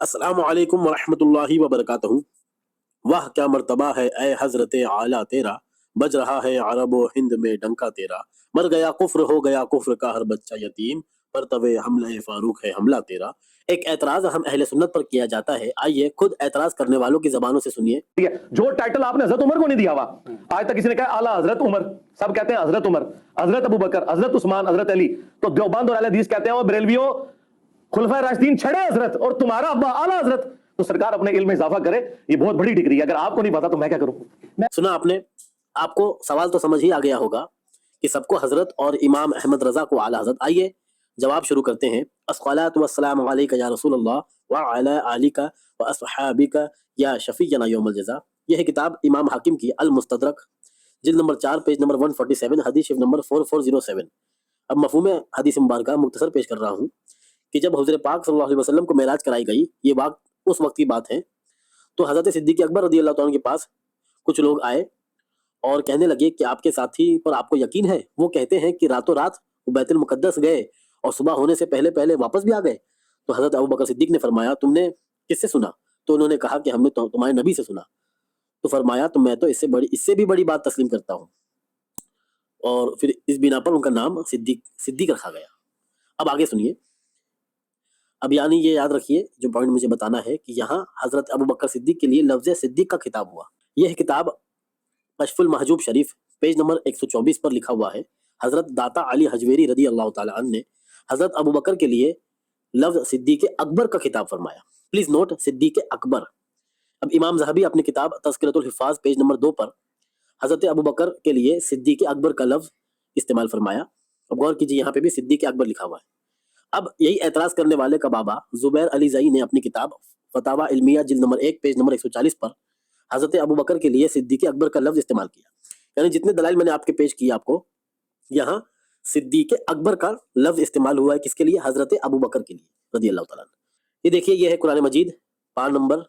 अस्सलामु अलैकुम वरहमतुल्लाहि वबरकातुहू। वाह क्या मर्तबा है ए हजरत आला तेरा, बज रहा है अरब व हिंद में डंका तेरा। मर गया कुफ्र, हो गया कुफ्र का हर बच्चा यतीम, पर तबे हमले फारूक है हमला तेरा। एक एतराज हम अहले सुन्नत पर किया जाता है, आइए खुद एतराज करने वालों की जबानों से सुनिए। जो टाइटल आपने हजरत उमर को नहीं दिया हुआ, आज तक किसी ने कहा आला हजरत उमर, सब कहते हैं हजरत उमर, हजरत अबू बकर, हजरत उस्मान, हजरत अली। तो देवबंद और अहले हदीस कहते हैं वो बरेलवियों खुलफाए राशिदीन छड़े हजरत और तुम्हारा अब्बा आला हजरत। तो सरकार अपने इल्म में इजाफा करे, ये बहुत बड़ी डिग्री है। अगर आपको नहीं पता तो मैं क्या करूं। सुना आपने? आपको सवाल तो समझ ही आ गया होगा कि सबको हजरत और इमाम अहमद रजा को आला हजरत। आइए जवाब शुरू करते हैं। अस्सलातु वस्सलामु अलैका या रसूलल्लाह व अला आलिका व अस्हाबिका या शफीअना यौमल जज़ा। यह है किताब इमाम हाकिम की अल मुस्तदरक, जिल्द नंबर 4, पेज नंबर 147, हदीस शरीफ नंबर 4407। अब मफहूम हदीस मुबारका मुख्तसर पेश कर रहा हूँ कि जब हुज़ूर पाक सल्लल्लाहु अलैहि वसल्लम को मेराज कराई गई, ये वक्त उस वक्त की बात है, तो हजरत सिद्दीक अकबर रदी अल्लाह तआला के पास कुछ लोग आए और कहने लगे कि आपके साथी पर आपको यकीन है? वो कहते हैं कि रातों रात वो बैतुल मुकद्दस गए और सुबह होने से पहले पहले वापस भी आ गए। तो हजरत अबू बकर सिद्दीक ने फरमाया, तुमने किससे सुना? तो उन्होंने कहा कि हमने तो तुम्हारे नबी से सुना। तो फरमाया, तो मैं तो इससे भी बड़ी बात तस्लीम करता हूँ। और फिर इस बिना पर उनका नाम सिद्दीक सिद्दीक रखा गया। अब आगे सुनिए। अब यानी ये याद रखिए, जो पॉइंट मुझे बताना है कि यहाँ हजरत अबू बकर सिद्दीक के लिए लफ्ज़ सिद्दीक का खिताब हुआ। यह किताब कशफुल महजूब शरीफ, पेज नंबर 124 पर लिखा हुआ है। हजरत दाता अली हजवेरी रदी अल्लाह ताला अन्हु ने हजरत अबू बकर के लिए लफ्ज़ सिद्दीक अकबर का खिताब फरमाया। Please note, Siddiq Akbar. अब इमाम ज़हबी अपनी किताब तज़किरतुल हिफ़ाज़, पेज नंबर 2 पर हजरत अबू बकर के लिए सिद्दीक अकबर का लफ्ज़ इस्तेमाल फरमाया। अब गौर कीजिए, यहाँ पे भी सिद्दीक अकबर लिखा हुआ है। अब यही एतराज करने वाले का बाबा जुबैर अली जई ने अपनी किताब फतावा इल्मिया, जिल्द नंबर 1, पेज नंबर 140 पर हजरत अबू बकर के लिए सिद्दीक अकबर का लफ्ज इस्तेमाल किया। यानी जितने दलाइल मैंने आपके पेश किए, आपको यहाँ सिद्दीक अकबर का लफ्ज इस्तेमाल हुआ है। किसके लिए? हजरत अबू बकर के लिए रदी अल्लाह तआला। ये देखिए, ये है कुरान मजीद, पार नंबर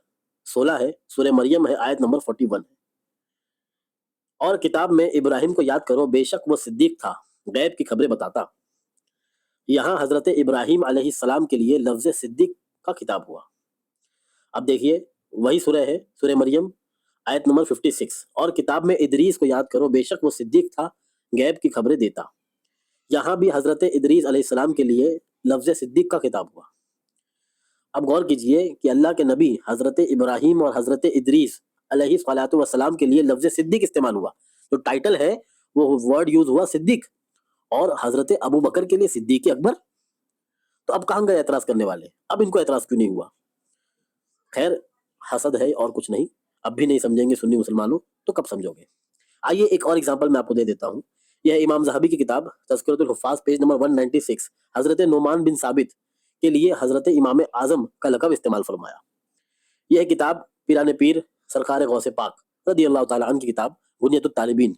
16 है, सूरह मरियम है, आयत नंबर 41 है। और किताब में इब्राहिम को याद करो, बेशक वो सिद्दीक था, गैब की खबरें बताता। यहाँ हजरत इब्राहिम अलैहिस्सलाम के लिए लफ्ज सिद्दीक का खिताब हुआ। अब देखिए, वही सूरह है, सूरह मरियम, आयत नंबर 56। और किताब में इदरीस को याद करो, बेशक वो सिद्दीक था, गैब की खबरें देता। यहाँ भी हजरत इदरीस अलैहिस्सलाम के लिए लफ्ज सिद्दीक का खिताब हुआ। अब गौर कीजिए कि अल्लाह के नबी हजरत इब्राहिम और हजरत इदरीस अलैहिस्सलातु वस्सलाम के लिए लफ्ज सिद्दीक इस्तेमाल हुआ। जो टाइटल है वो वर्ड यूज हुआ सिद्दीक, और हजरत अबू बकर के लिए सिद्दीक अकबर। तो अब कहाँ गए एतराज करने वाले? अब इनको एतराज क्यों नहीं हुआ? खैर, हसद है और कुछ नहीं। अब भी नहीं समझेंगे सुन्नी मुसलमानों, तो कब समझोगे? आइए एक और एग्जांपल मैं आपको दे देता हूँ। यह इमाम ज़हबी की किताब तज़किरतुल हुफ़ाज़, पेज नंबर 196, हजरत नोमान बिन साबित के लिए हजरत इमाम आज़म का लक़ब इस्तेमाल फरमाया। यह किताब पीराने पीर सरकार गौसे पाक रदी अल्लाह ताला अन्हु की किताब बुनियतुत तालिबीन।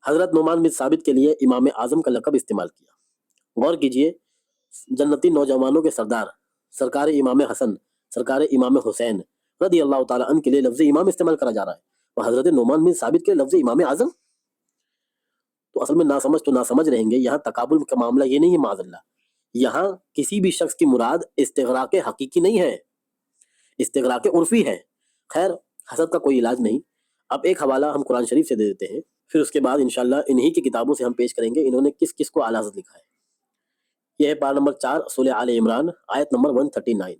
हजरत नोमान बिन साबित के लिए इमाम आज़म का लक़ब इस्तेमाल किया। गौर कीजिए, जन्नती नौजवानों के सरदार सरकार इमाम हसन, सरकार इमाम हुसैन रदी अल्लाह ताला अन्हु के लिए लफ्ज़ इमाम इस्तेमाल करा जा रहा है, और हजरत नोमान बिन साबित के लफ्ज़ इमाम आज़म। तो असल में नासमझ तो नासमझ रहेंगे। यहाँ तकाबुल का मामला ये नहीं है माज़अल्लाह। यहाँ किसी भी शख्स की मुराद इस्तिग़राक़ हकीकी नहीं है, इस्तिग़राक़ उर्फ़ी है। खैर, हसद का कोई इलाज नहीं। अब एक हवाला हम कुरान शरीफ से दे देते हैं, फिर उसके बाद इंशाअल्लाह इन्हीं की किताबों से हम पेश करेंगे इन्होंने किस किस को आला हज़रत लिखा है। यह है पारा नंबर 4, सूरह आले इमरान, आयत नंबर 139।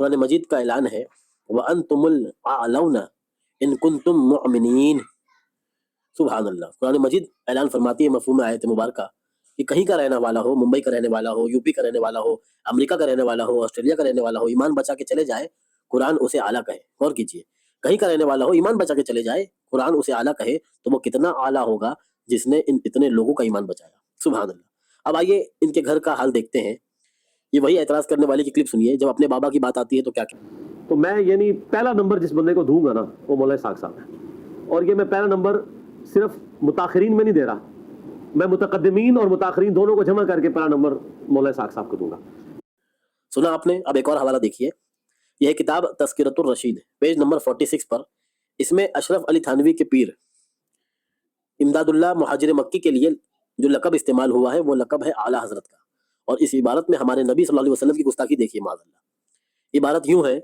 कुरान मजीद का ऐलान है, व अंतुमुल अअलौना इन कुंतुम मुअमिनीन। सुभान अल्लाह। कुरान मजीद ऐलान फरमाती है मफ़हूम आयत मुबारका कि कहीं का रहने वाला हो, मुंबई का रहने वाला हो, यूपी का रहने वाला हो, अमेरिका का रहने वाला हो, ऑस्ट्रेलिया का रहने वाला हो, ईमान बचा के चले जाए, कुरान उसे आला कहे। गौर कीजिए, कहीं का रहने वाला हो, ईमान बचा के चले जाए, कुरान उसे आला कहे, तो वो कितना आला होगा जिसने इन इतने लोगों का ईमान बचाया। सुभान अल्लाह। अब आइए इनके घर का हाल देखते हैं। ये वही एतराज करने वाले की क्लिप सुनिए। जब अपने बाबा की बात आती है तो क्या कहते? तो मैं यानी पहला नंबर जिस बंदे को दूंगा ना वो मौलाना इसाक साहब है। और ये मैं पहला नंबर सिर्फ मुताखिरीन में नहीं दे रहा, मैं मुतकद्दिमीन और मुताखिरीन दोनों को जमा करके पहला नंबर मौलाना इसाक साहब को दूंगा। सुना आपने? अब एक और हवाला देखिए। यह किताब तज़किरतुर रशीद, पेज नंबर 46 पर, इसमें अशरफ अली थानवी के पीर इमदादुल्लाह मुहाजिर मक्की के लिए जो लक़ब इस्तेमाल हुआ है वो लक़ब है आला हज़रत का। اور اس عبارت میں ہمارے نبی صلی اللہ علیہ وسلم کی گستاخی دیکھیے معاذ اللہ۔ عبارت یوں ہے،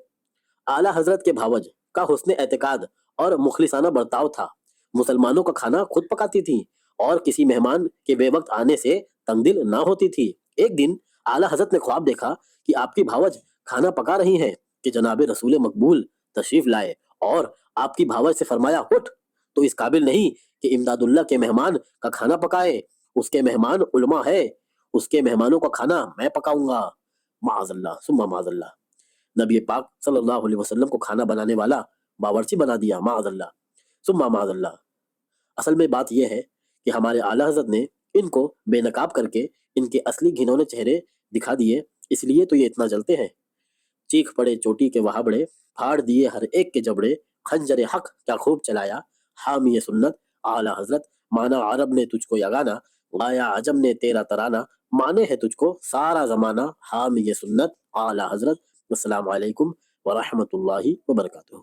اعلیٰ حضرت کے بھاوج کا حسن اعتقاد اور مخلصانہ برتاؤ تھا، مسلمانوں کا کھانا خود پکاتی تھی اور کسی مہمان کے بے وقت آنے سے تنگ دل نہ ہوتی تھی۔ ایک دن اعلیٰ حضرت نے خواب دیکھا کہ آپ کی بھاوج کھانا پکا رہی ہیں کہ جناب رسول مقبول تشریف لائے، اور آپ کی بھاوج سے فرمایا، اٹھ، تو اس قابل نہیں کہ امداد اللہ کے مہمان کا کھانا پکائے، اس کے مہمان علماء ہے، اس کے مہمانوں کا کھانا میں پکاؤں گا۔ معاذ اللہ ثم معاذ اللہ، نبی پاک صلی اللہ علیہ وسلم کو کھانا بنانے والا باورچی بنا دیا، معاذ اللہ ثم معاذ اللہ۔ اصل میں بات یہ ہے کہ ہمارے اعلیٰ حضرت نے ان کو بے نقاب کر کے ان کے اصلی گھنونے چہرے دکھا دیے، اس لیے تو یہ اتنا جلتے ہیں۔ چیخ پڑے چوٹی کے وہابڑے، پھاڑ دیے ہر ایک کے جبڑے، خنجر حق کیا خوب چلایا، حامی سنت اعلیٰ حضرت، مانا عرب نے تجھ کو یگانا، گایا عجم نے تیرا ترانہ، مانے ہے تجھ کو سارا زمانہ، حامی سنت اعلیٰ حضرت۔ السلام علیکم ورحمۃ اللہ وبرکاتہ۔